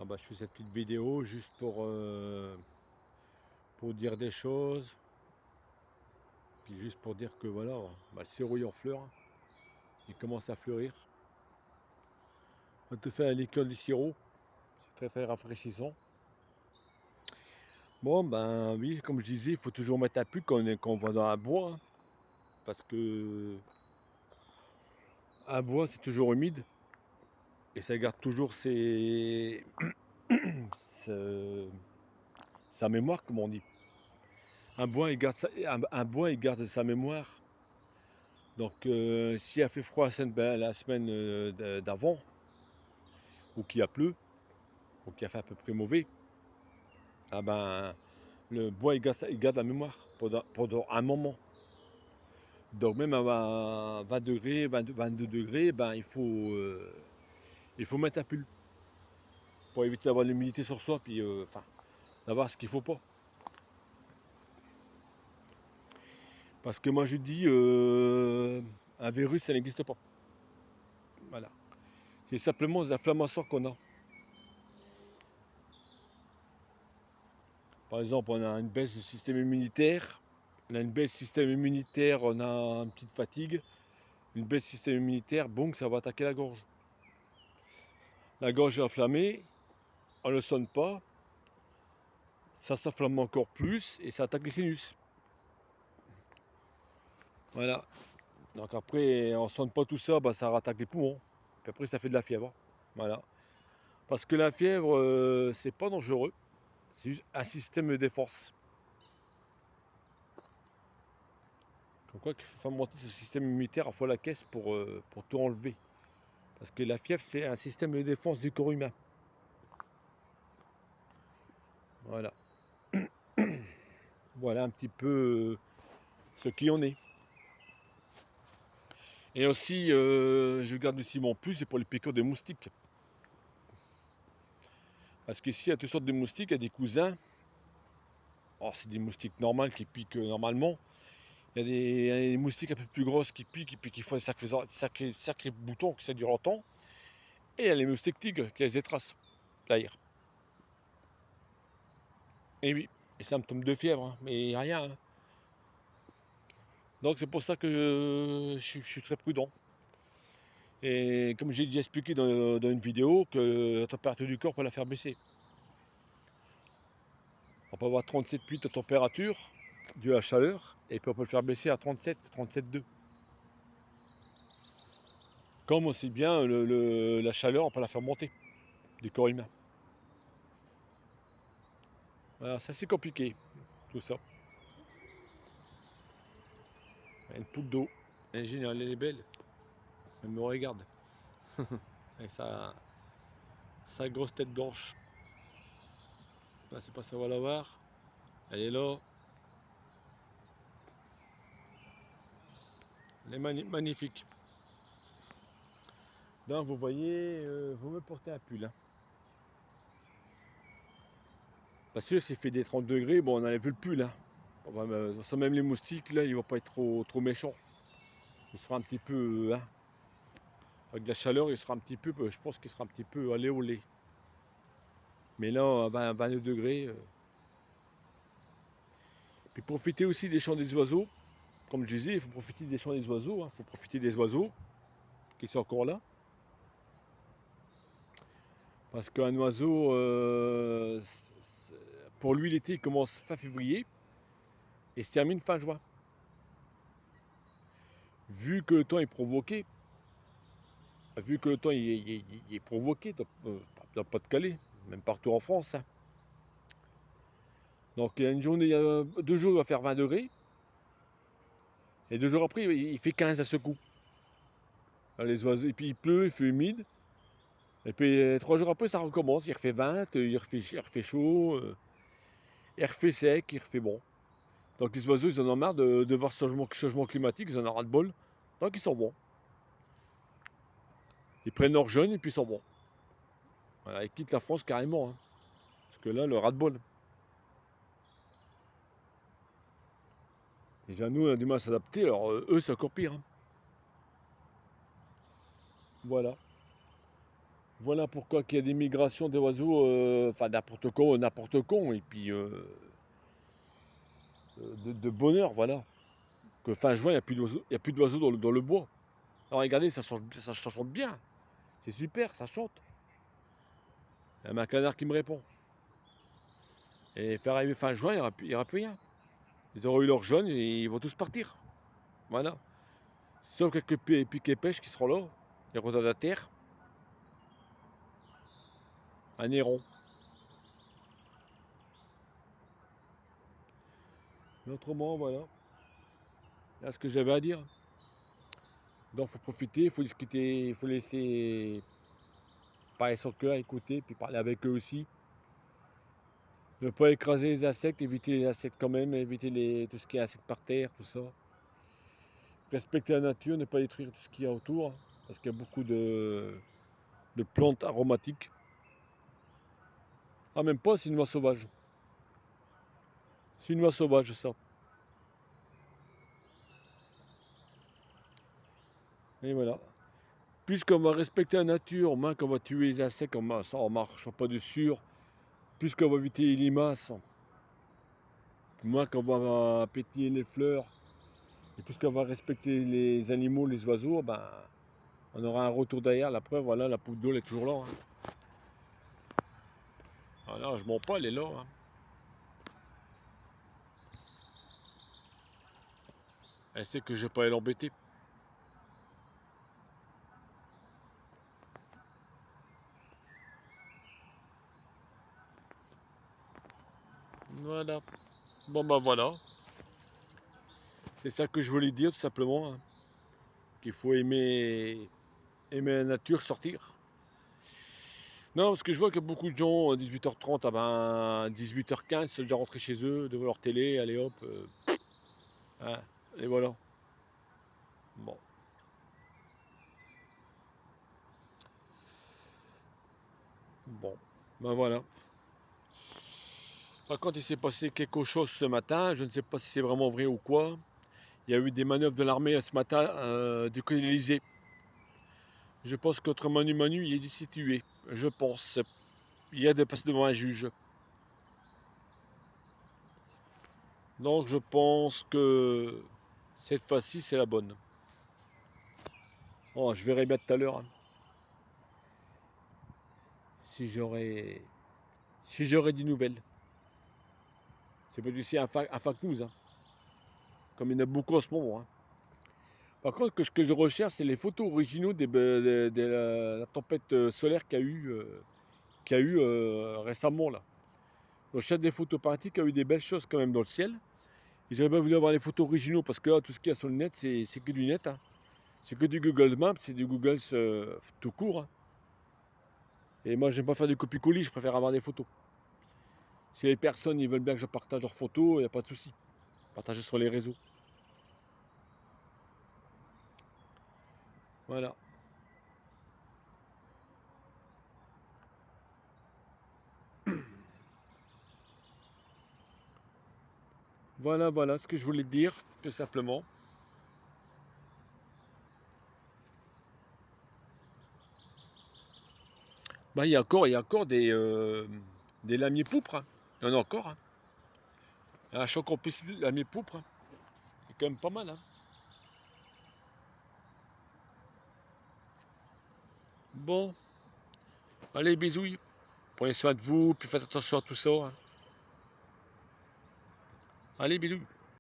Ah bah, je fais cette petite vidéo juste pour dire des choses, puis juste pour dire que voilà, bah, le cérouille en fleur, il commence à fleurir. On te fait un liqueur du sirop, c'est très très rafraîchissant. Bon ben oui, comme je disais, il faut toujours mettre un pull quand on va dans un bois, hein, parce que un bois c'est toujours humide et ça garde toujours ce- sa mémoire, comme on dit. Un bois, un bois, il garde sa mémoire. Donc, s'il a fait froid la semaine d'avant, ou qu'il a plu, ou qu'il a fait à peu près mauvais, ah ben, le bois, il garde la mémoire pendant un moment. Donc, même à 20 degrés, 22 degrés, ben, il faut mettre un pull pour éviter d'avoir l'humidité sur soi, puis enfin, d'avoir ce qu'il faut pas. Parce que moi, je dis, un virus, ça n'existe pas. Voilà. C'est simplement les inflammations qu'on a. Par exemple, on a une baisse du système immunitaire. On a une baisse du système immunitaire, on a une petite fatigue. Une baisse du système immunitaire, boum, ça va attaquer la gorge. La gorge est enflammée, on ne le sonne pas, ça s'enflamme encore plus et ça attaque les sinus. Voilà. Donc après, on ne sonne pas tout ça, bah, ça attaque les poumons. Puis après, ça fait de la fièvre. Voilà. Parce que la fièvre, c'est pas dangereux, c'est juste un système de défense. Donc quoi qu'il faut monter ce système immunitaire à fois la caisse pour tout enlever. Parce que la fièvre, c'est un système de défense du corps humain. Voilà. Voilà un petit peu ce qui en est. Et aussi, je garde aussi mon pull, c'est pour les piqûres de moustiques. Parce qu'ici, il y a toutes sortes de moustiques, il y a des cousins. Alors, c'est des moustiques normales qui piquent normalement. Il y a des moustiques un peu plus grosses qui piquent, et puis qui font des sacrés boutons, que ça dure longtemps. Et il y a les moustiques tigres qui les étracent, d'ailleurs. Et oui, les symptômes de fièvre, hein, mais il n'y a rien, hein. Donc c'est pour ça que je suis très prudent. Et comme j'ai déjà expliqué dans une vidéo, que la température du corps peut la faire baisser. On peut avoir 37,8 de température due à la chaleur, et puis on peut le faire baisser à 37, 37,2. Comme aussi bien la chaleur, on peut la faire monter du corps humain. Voilà, ça c'est compliqué, tout ça. Une poule d'eau, elle est géniale, elle est belle. Elle me regarde. Avec sa grosse tête blanche. Là, c'est pas ça, on va la voir. Elle est là. Elle est magnifique. Donc vous voyez, vous me portez un pull, hein. Parce que s'il fait des 30 degrés, bon, on avait vu le pull, hein. Même les moustiques, là, ils vont pas être trop méchants. Il sera un petit peu, hein, avec de la chaleur, il sera un petit peu, je pense qu'il sera un petit peu allé au lait. Mais là, à 22 degrés. Puis profiter aussi des chants des oiseaux. Comme je disais, il faut profiter des chants des oiseaux, hein. Il faut profiter des oiseaux qui sont encore là. Parce qu'un oiseau, pour lui, l'été, il commence fin février et se termine fin juin. Vu que le temps est provoqué, vu que le temps il est provoqué dans le Pas-de-Calais, même partout en France, hein. Donc il y a une journée, 2 jours, il va faire 20 degrés, et 2 jours après, il fait 15 à ce coup. Les oiseaux, et puis il pleut, il fait humide, et puis 3 jours après, ça recommence, il refait 20, il refait chaud, il refait sec, il refait bon. Donc les oiseaux, ils en ont marre de voir ce changement climatique, ils en ont ras de bol, donc ils s'en vont. Ils prennent leur jeûne et puis ils s'en vont. Voilà, ils quittent la France carrément, hein, parce que là, le ras de bol. Déjà, nous, on a du mal à s'adapter, alors eux, c'est encore pire, hein. Voilà. Voilà pourquoi qu'il y a des migrations des oiseaux, enfin n'importe con, et puis de bonheur, voilà. Que fin juin, il n'y a plus d'oiseaux, il y a plus d'oiseaux dans le bois. Alors regardez, ça chante bien. C'est super, ça chante. Il y a même un canard qui me répond. Et faire arriver fin juin, il y aura plus rien. Ils auront eu leur jaune et ils vont tous partir. Voilà. Sauf quelques piquets pêche qui seront là. Les rosas de la terre. Un héron. Mais autrement, voilà. Là, ce que j'avais à dire. Donc, il faut profiter, il faut discuter, il faut laisser parler son cœur, écouter, puis parler avec eux aussi. Ne pas écraser les insectes, éviter les insectes quand même, éviter tout ce qui est insectes par terre, tout ça. Respecter la nature, ne pas détruire tout ce qu'il y a autour, parce qu'il y a beaucoup de plantes aromatiques. Ah, même pas, c'est une oie sauvage. C'est une oie sauvage, ça. Et voilà. Puisqu'on va respecter la nature, moins qu'on va tuer les insectes, ça en marchera pas dessus. Puisqu'on va éviter les limaces, moins qu'on va pétiller les fleurs, et puisqu'on va respecter les animaux, les oiseaux, ben, on aura un retour derrière. La preuve, voilà, la poudre d'eau elle est toujours là. Hein. Voilà, je mens pas, elle est là. Hein. Elle sait que je vais pas aller l'embêter. Voilà. Bon ben voilà. C'est ça que je voulais dire tout simplement. Hein. Qu'il faut aimer la nature, sortir. Non, parce que je vois qu'il y a beaucoup de gens à 18h30, ah ben 18h15, c'est déjà rentré chez eux, devant leur télé, allez hop, hein, et voilà. Bon, bon, ben voilà. Par contre, il s'est passé quelque chose ce matin, je ne sais pas si c'est vraiment vrai ou quoi. Il y a eu des manœuvres de l'armée ce matin du côté de l'Elysée. Je pense qu'autre Manu Manu, il est destitué. Je pense. Il y a de passer devant un juge. Donc je pense que cette fois-ci, c'est la bonne. Oh, je verrai bien tout à l'heure. Hein, si j'aurais si j'aurais des nouvelles. C'est pas du tout un fake news, hein, comme il y en a beaucoup en ce moment. Hein. Par contre, ce que je recherche, c'est les photos originaux de la tempête solaire qu'il y a eu récemment là. Le chef des photos parties a eu des belles choses quand même dans le ciel. Et j'aurais bien voulu avoir les photos originaux parce que là, tout ce qu'il y a sur le net, c'est que du net. Hein. C'est que du Google Maps, c'est du Google tout court. Hein. Et moi, j'aime pas faire du copier-coller, je préfère avoir des photos. Si les personnes ils veulent bien que je partage leurs photos, il n'y a pas de souci. Partager sur les réseaux. Voilà. Voilà ce que je voulais te dire, tout simplement. Bah, il y a encore des lamiers pourpres. Hein. Il y en a encore. Hein. Il y a un choc en plus lamier pourpre. Hein. C'est quand même pas mal. Hein. Bon, allez, bisous. Prenez soin de vous, puis faites attention à tout ça. Hein. Allez, bisous.